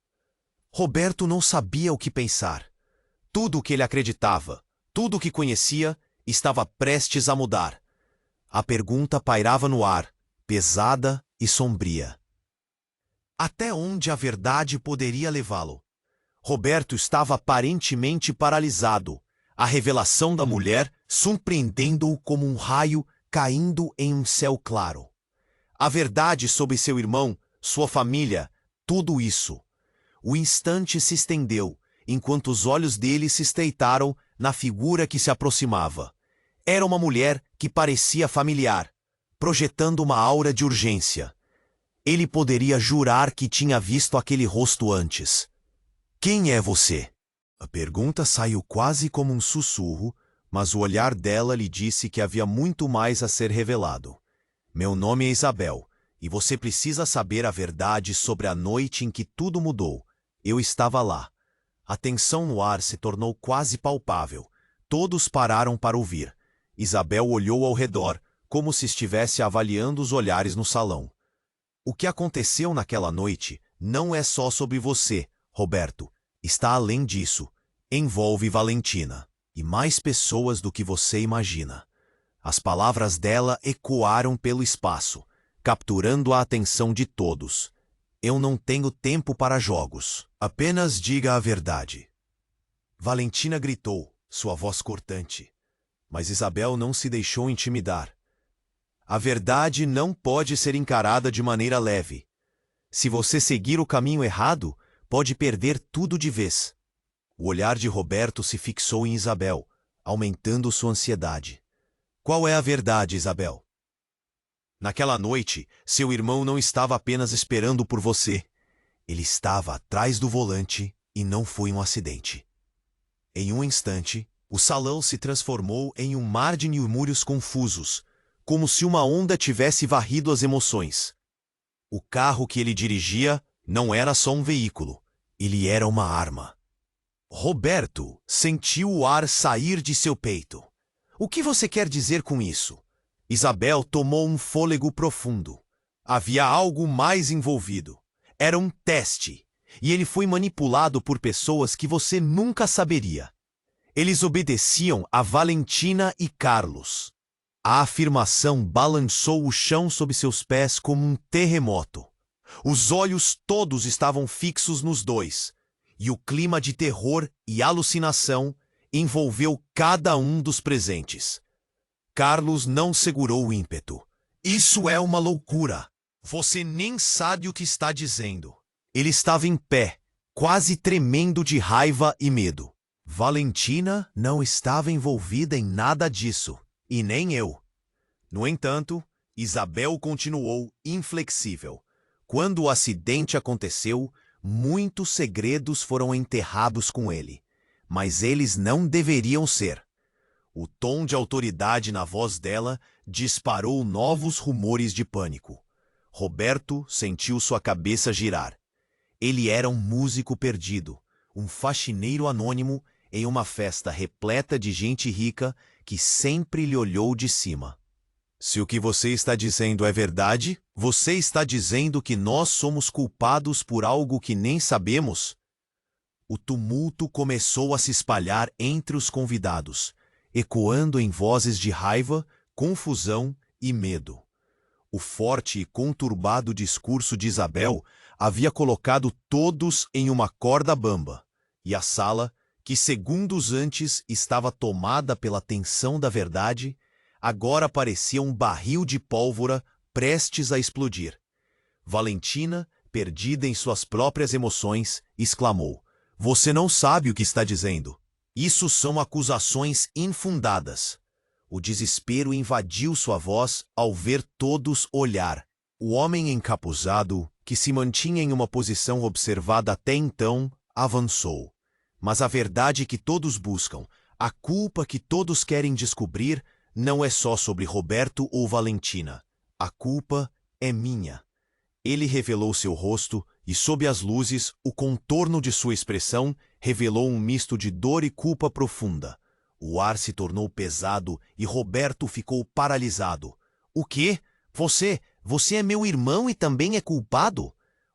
Roberto não sabia o que pensar. Tudo o que ele acreditava, tudo o que conhecia, estava prestes a mudar. A pergunta pairava no ar, pesada e sombria. Até onde a verdade poderia levá-lo? Roberto estava aparentemente paralisado, a revelação da mulher surpreendendo-o como um raio caindo em um céu claro. A verdade sobre seu irmão, sua família, tudo isso. O instante se estendeu, enquanto os olhos dele se estreitaram na figura que se aproximava. Era uma mulher que parecia familiar, projetando uma aura de urgência. Ele poderia jurar que tinha visto aquele rosto antes. Quem é você? A pergunta saiu quase como um sussurro, mas o olhar dela lhe disse que havia muito mais a ser revelado. Meu nome é Isabel, e você precisa saber a verdade sobre a noite em que tudo mudou. Eu estava lá. A tensão no ar se tornou quase palpável. Todos pararam para ouvir. Isabel olhou ao redor, como se estivesse avaliando os olhares no salão. O que aconteceu naquela noite não é só sobre você, Roberto. Está além disso. Envolve Valentina e mais pessoas do que você imagina. As palavras dela ecoaram pelo espaço, capturando a atenção de todos. Eu não tenho tempo para jogos. Apenas diga a verdade. Valentina gritou, sua voz cortante. Mas Isabel não se deixou intimidar. A verdade não pode ser encarada de maneira leve. Se você seguir o caminho errado, pode perder tudo de vez. O olhar de Roberto se fixou em Isabel, aumentando sua ansiedade. Qual é a verdade, Isabel? Naquela noite, seu irmão não estava apenas esperando por você. Ele estava atrás do volante e não foi um acidente. Em um instante, o salão se transformou em um mar de murmúrios confusos, como se uma onda tivesse varrido as emoções. O carro que ele dirigia não era só um veículo, ele era uma arma. Roberto sentiu o ar sair de seu peito. O que você quer dizer com isso? Isabel tomou um fôlego profundo. Havia algo mais envolvido. Era um teste, e ele foi manipulado por pessoas que você nunca saberia. Eles obedeciam a Valentina e Carlos. A afirmação balançou o chão sob seus pés como um terremoto. Os olhos todos estavam fixos nos dois, e o clima de terror e alucinação envolveu cada um dos presentes. Carlos não segurou o ímpeto. Isso é uma loucura. Você nem sabe o que está dizendo. Ele estava em pé, quase tremendo de raiva e medo. Valentina não estava envolvida em nada disso, e nem eu. No entanto, Isabel continuou inflexível. Quando o acidente aconteceu, muitos segredos foram enterrados com ele, mas eles não deveriam ser. O tom de autoridade na voz dela disparou novos rumores de pânico. Roberto sentiu sua cabeça girar. Ele era um músico perdido, um faxineiro anônimo em uma festa repleta de gente rica que sempre lhe olhou de cima. Se o que você está dizendo é verdade, você está dizendo que nós somos culpados por algo que nem sabemos? O tumulto começou a se espalhar entre os convidados, ecoando em vozes de raiva, confusão e medo. O forte e conturbado discurso de Isabel havia colocado todos em uma corda bamba, e a sala, que segundos antes estava tomada pela tensão da verdade, agora parecia um barril de pólvora prestes a explodir. Valentina, perdida em suas próprias emoções, exclamou: "Você não sabe o que está dizendo. Isso são acusações infundadas." O desespero invadiu sua voz ao ver todos olhar. O homem encapuzado, que se mantinha em uma posição observada até então, avançou. Mas a verdade que todos buscam, a culpa que todos querem descobrir, não é só sobre Roberto ou Valentina. A culpa é minha. Ele revelou seu rosto e, sob as luzes, o contorno de sua expressão revelou um misto de dor e culpa profunda. O ar se tornou pesado e Roberto ficou paralisado. "O quê? Você Você é meu irmão e também é culpado?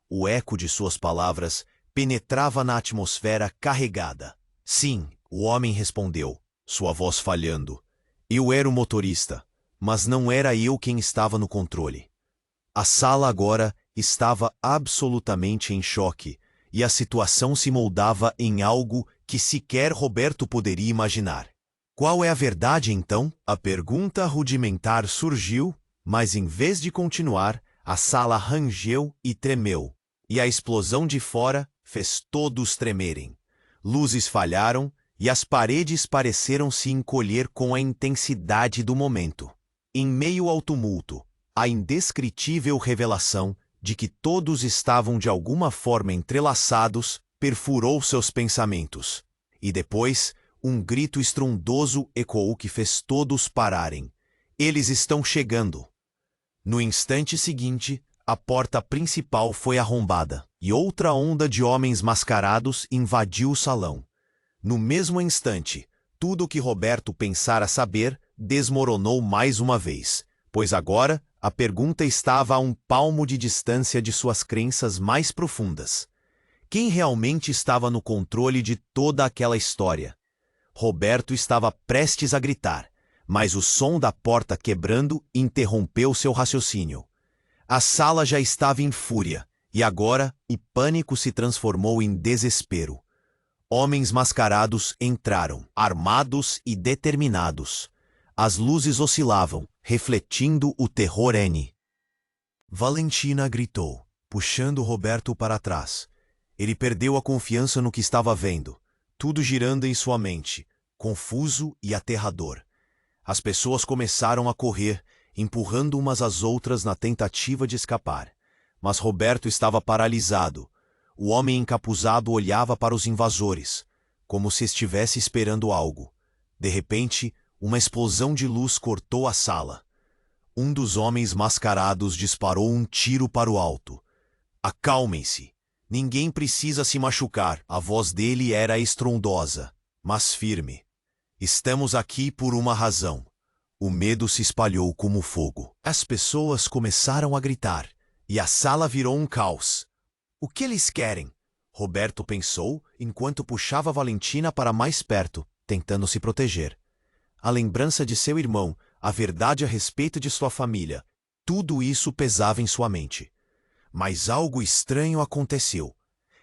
O eco de suas palavras penetrava na atmosfera carregada. Sim, o homem respondeu, sua voz falhando. Eu era o motorista, mas não era eu quem estava no controle. A sala agora estava absolutamente em choque, e a situação se moldava em algo que sequer Roberto poderia imaginar. Qual é a verdade, então? A pergunta rudimentar surgiu, mas em vez de continuar, a sala rangeu e tremeu, e a explosão de fora fez todos tremerem. Luzes falharam e as paredes pareceram se encolher com a intensidade do momento. Em meio ao tumulto, a indescritível revelação de que todos estavam de alguma forma entrelaçados perfurou seus pensamentos. E depois, um grito estrondoso ecoou que fez todos pararem. Eles estão chegando! No instante seguinte, a porta principal foi arrombada, e outra onda de homens mascarados invadiu o salão. No mesmo instante, tudo o que Roberto pensara saber desmoronou mais uma vez, pois agora a pergunta estava a um palmo de distância de suas crenças mais profundas. Quem realmente estava no controle de toda aquela história? Roberto estava prestes a gritar, mas o som da porta quebrando interrompeu seu raciocínio. A sala já estava em fúria, e agora o pânico se transformou em desespero. Homens mascarados entraram, armados e determinados. As luzes oscilavam, refletindo o terror N. Valentina gritou, puxando Roberto para trás. Ele perdeu a confiança no que estava vendo, tudo girando em sua mente, confuso e aterrador. As pessoas começaram a correr, empurrando umas às outras na tentativa de escapar. Mas Roberto estava paralisado. O homem encapuzado olhava para os invasores, como se estivesse esperando algo. De repente, uma explosão de luz cortou a sala. Um dos homens mascarados disparou um tiro para o alto. Acalmem-se. Ninguém precisa se machucar. A voz dele era estrondosa, mas firme. Estamos aqui por uma razão. O medo se espalhou como fogo. As pessoas começaram a gritar, e a sala virou um caos. O que eles querem? Roberto pensou enquanto puxava Valentina para mais perto, tentando se proteger. A lembrança de seu irmão, a verdade a respeito de sua família, tudo isso pesava em sua mente. Mas algo estranho aconteceu.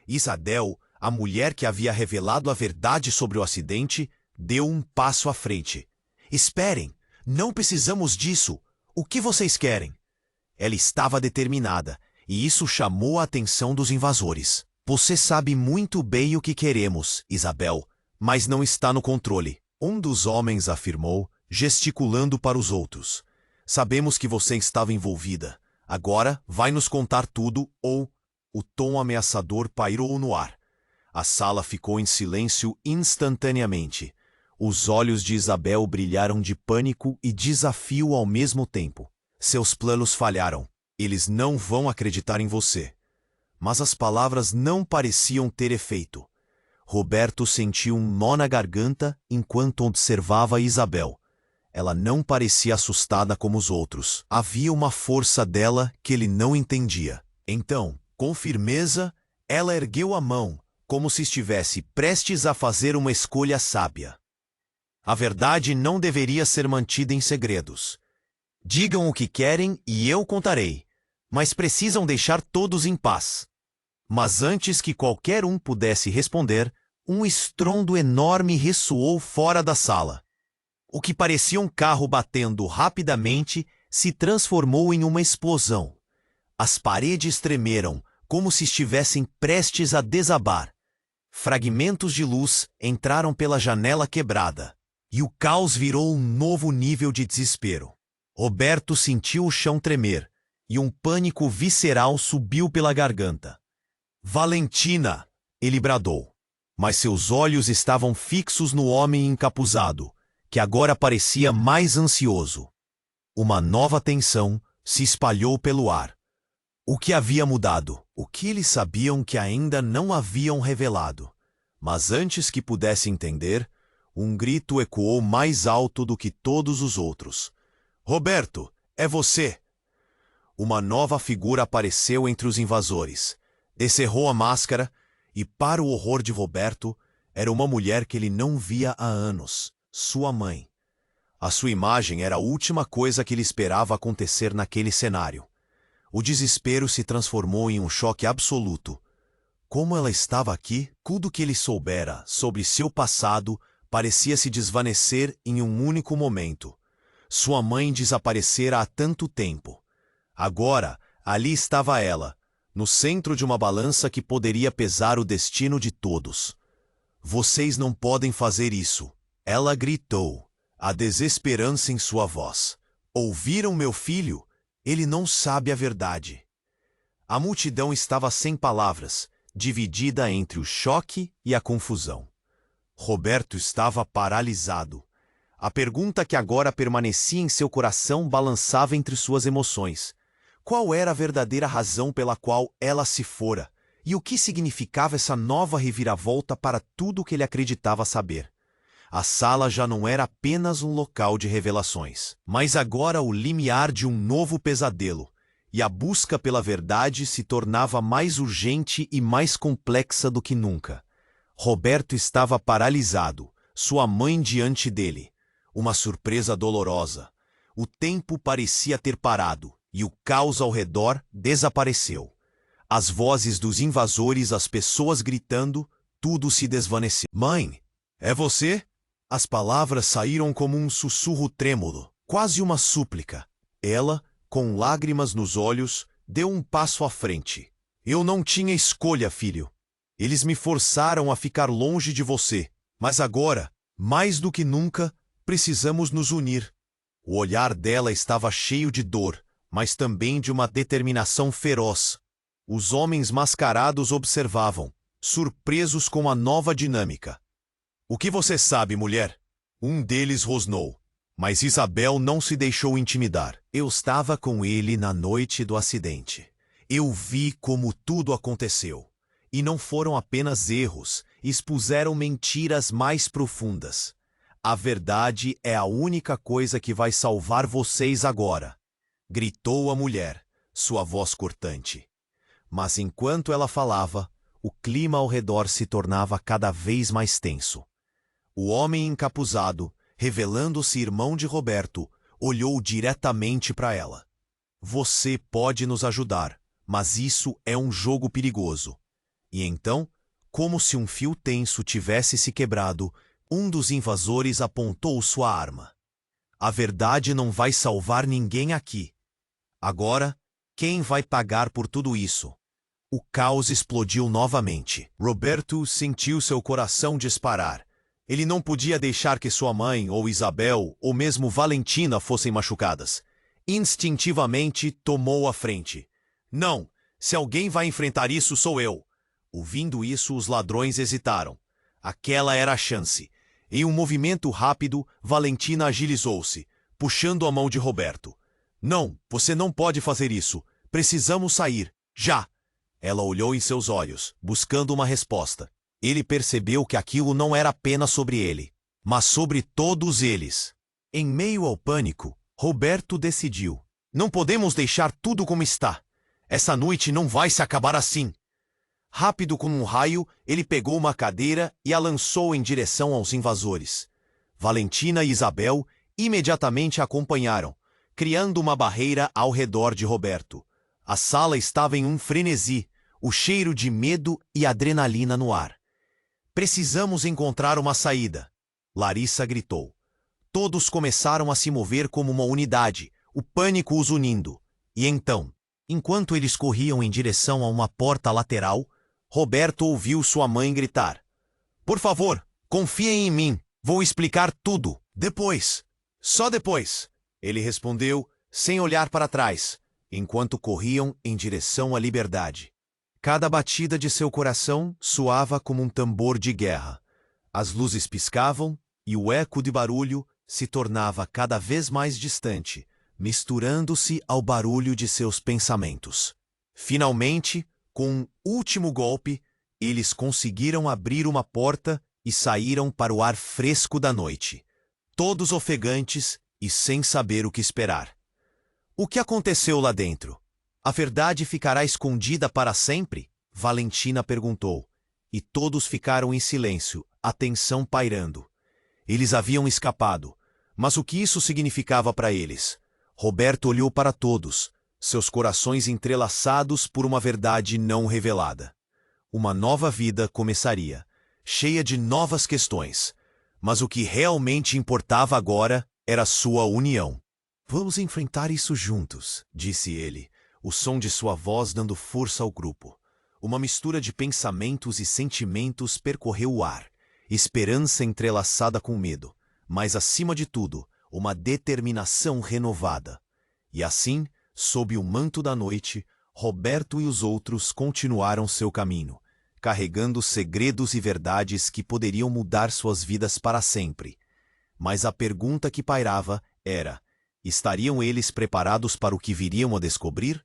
Isabel, a mulher que havia revelado a verdade sobre o acidente, deu um passo à frente. Esperem! Não precisamos disso! O que vocês querem? Ela estava determinada, e isso chamou a atenção dos invasores. Você sabe muito bem o que queremos, Isabel, mas não está no controle. Um dos homens afirmou, gesticulando para os outros. Sabemos que você estava envolvida. Agora vai nos contar tudo ou... O tom ameaçador pairou no ar. A sala ficou em silêncio instantaneamente. Os olhos de Isabel brilharam de pânico e desafio ao mesmo tempo. Seus planos falharam. Eles não vão acreditar em você. Mas as palavras não pareciam ter efeito. Roberto sentiu um nó na garganta enquanto observava Isabel. Ela não parecia assustada como os outros. Havia uma força dela que ele não entendia. Então, com firmeza, ela ergueu a mão, como se estivesse prestes a fazer uma escolha sábia. A verdade não deveria ser mantida em segredos. Digam o que querem e eu contarei, mas precisam deixar todos em paz. Mas antes que qualquer um pudesse responder, um estrondo enorme ressoou fora da sala. O que parecia um carro batendo rapidamente se transformou em uma explosão. As paredes tremeram, como se estivessem prestes a desabar. Fragmentos de luz entraram pela janela quebrada, e o caos virou um novo nível de desespero. Roberto sentiu o chão tremer, e um pânico visceral subiu pela garganta. Valentina! Ele bradou, mas seus olhos estavam fixos no homem encapuzado, que agora parecia mais ansioso. Uma nova tensão se espalhou pelo ar. O que havia mudado? O que eles sabiam que ainda não haviam revelado? Mas antes que pudesse entender, um grito ecoou mais alto do que todos os outros. Roberto, é você! uma nova figura apareceu entre os invasores. Descerrou a máscara e, para o horror de Roberto, era uma mulher que ele não via há anos, sua mãe. A sua imagem era a última coisa que ele esperava acontecer naquele cenário. O desespero se transformou em um choque absoluto. Como ela estava aqui, tudo que ele soubera sobre seu passado parecia se desvanecer em um único momento. Sua mãe desaparecera há tanto tempo. Agora, ali estava ela, no centro de uma balança que poderia pesar o destino de todos. Vocês não podem fazer isso, ela gritou, a desesperança em sua voz. Ouviram meu filho? Ele não sabe a verdade. A multidão estava sem palavras, dividida entre o choque e a confusão. Roberto estava paralisado. A pergunta que agora permanecia em seu coração balançava entre suas emoções. Qual era a verdadeira razão pela qual ela se fora? E o que significava essa nova reviravolta para tudo o que ele acreditava saber? A sala já não era apenas um local de revelações, mas agora o limiar de um novo pesadelo, e a busca pela verdade se tornava mais urgente e mais complexa do que nunca. Roberto estava paralisado, sua mãe diante dele. Uma surpresa dolorosa. O tempo parecia ter parado, e o caos ao redor desapareceu. As vozes dos invasores, as pessoas gritando, tudo se desvaneceu. Mãe, é você? As palavras saíram como um sussurro trêmulo, quase uma súplica. Ela, com lágrimas nos olhos, deu um passo à frente. Eu não tinha escolha, filho. Eles me forçaram a ficar longe de você. Mas agora, mais do que nunca, precisamos nos unir. O olhar dela estava cheio de dor, mas também de uma determinação feroz. Os homens mascarados observavam, surpresos com a nova dinâmica. O que você sabe, mulher? Um deles rosnou. Mas Isabel não se deixou intimidar. Eu estava com ele na noite do acidente. Eu vi como tudo aconteceu. E não foram apenas erros, expuseram mentiras mais profundas. A verdade é a única coisa que vai salvar vocês agora, gritou a mulher, sua voz cortante. Mas enquanto ela falava, o clima ao redor se tornava cada vez mais tenso. O homem encapuzado, revelando-se irmão de Roberto, olhou diretamente para ela. Você pode nos ajudar, mas isso é um jogo perigoso. E então, como se um fio tenso tivesse se quebrado, um dos invasores apontou sua arma. A verdade não vai salvar ninguém aqui. Agora, quem vai pagar por tudo isso? O caos explodiu novamente. Roberto sentiu seu coração disparar. Ele não podia deixar que sua mãe, ou Isabel, ou mesmo Valentina fossem machucadas. Instintivamente, tomou a frente. Não, se alguém vai enfrentar isso, sou eu. Ouvindo isso, os ladrões hesitaram. Aquela era a chance. Em um movimento rápido, Valentina agilizou-se, puxando a mão de Roberto. Não, você não pode fazer isso. Precisamos sair. Já! Ela olhou em seus olhos, buscando uma resposta. Ele percebeu que aquilo não era apenas sobre ele, mas sobre todos eles. Em meio ao pânico, Roberto decidiu. Não podemos deixar tudo como está. Essa noite não vai se acabar assim. Rápido como um raio, ele pegou uma cadeira e a lançou em direção aos invasores. Valentina e Isabel imediatamente a acompanharam, criando uma barreira ao redor de Roberto. A sala estava em um frenesi, o cheiro de medo e adrenalina no ar. Precisamos encontrar uma saída, Larissa gritou. Todos começaram a se mover como uma unidade, o pânico os unindo. E então, enquanto eles corriam em direção a uma porta lateral, Roberto ouviu sua mãe gritar. Por favor, confiem em mim, vou explicar tudo. Depois. Só depois. Ele respondeu, sem olhar para trás, enquanto corriam em direção à liberdade. Cada batida de seu coração soava como um tambor de guerra. As luzes piscavam e o eco de barulho se tornava cada vez mais distante, misturando-se ao barulho de seus pensamentos. Finalmente, com um último golpe, eles conseguiram abrir uma porta e saíram para o ar fresco da noite, todos ofegantes e sem saber o que esperar. O que aconteceu lá dentro? A verdade ficará escondida para sempre? Valentina perguntou. E todos ficaram em silêncio, a tensão pairando. Eles haviam escapado, mas o que isso significava para eles? Roberto olhou para todos, seus corações entrelaçados por uma verdade não revelada. Uma nova vida começaria, cheia de novas questões. Mas o que realmente importava agora era sua união. Vamos enfrentar isso juntos, disse ele, o som de sua voz dando força ao grupo. Uma mistura de pensamentos e sentimentos percorreu o ar, esperança entrelaçada com medo, mas acima de tudo, uma determinação renovada. E assim, sob o manto da noite, Roberto e os outros continuaram seu caminho, carregando segredos e verdades que poderiam mudar suas vidas para sempre. Mas a pergunta que pairava era: estariam eles preparados para o que viriam a descobrir?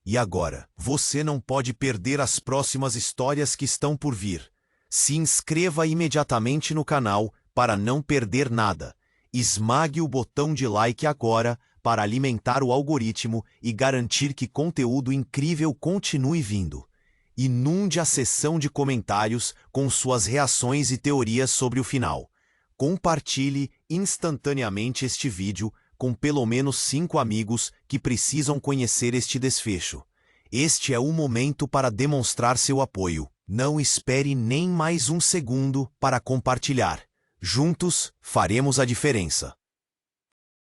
E agora, você não pode perder as próximas histórias que estão por vir. Se inscreva imediatamente no canal para não perder nada. Esmague o botão de like agora para alimentar o algoritmo e garantir que conteúdo incrível continue vindo. Inunde a seção de comentários com suas reações e teorias sobre o final. Compartilhe instantaneamente este vídeo com pelo menos 5 amigos que precisam conhecer este desfecho. Este é o momento para demonstrar seu apoio. Não espere nem mais um segundo para compartilhar. Juntos, faremos a diferença.